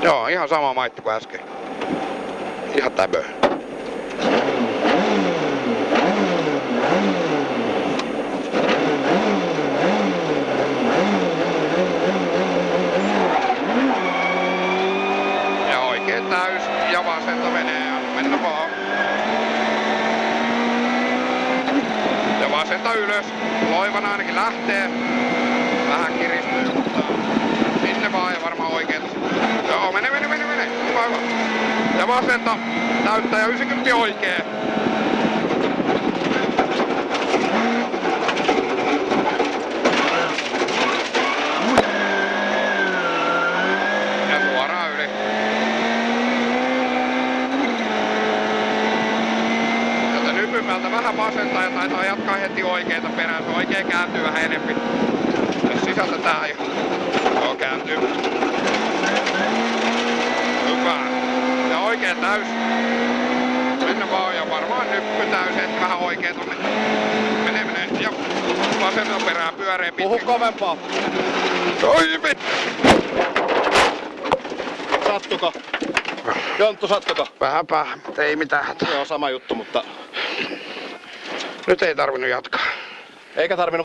Joo, ihan sama maitti kuin äsken. Ihan täbö. Ja oikein täys ja vasenta menee ja mennä vaan. Ja vasenta ylös. Loivana ainakin lähtee. Vähän kiristyy, mutta sinne vaan ja varmaan oikeeta. Joo, mene. Hyvä. Ja vasenta täyttää ja 90 oikee. Ja suoraan yli. Sieltä nypymältä vähän vasenta ja taitaa jatkaa heti oikeita perään. Se oikein kääntyy vähän enempi. Jos sisältetään ja joo, kääntyy. Hyvä. Ja oikein täys. Mennä vaan ja varmaan nyppy täys, ehkä vähän oikein tonne. Mene. Ja vasenta perään pyöree pitkin. Puhu kovempaa. Oi vittu! Sattuko? Jonttu, sattuko? Vähän, mutta ei mitään. Joo, sama juttu, mutta Nyt ei tarvinnut jatkaa. eikä tarvinnut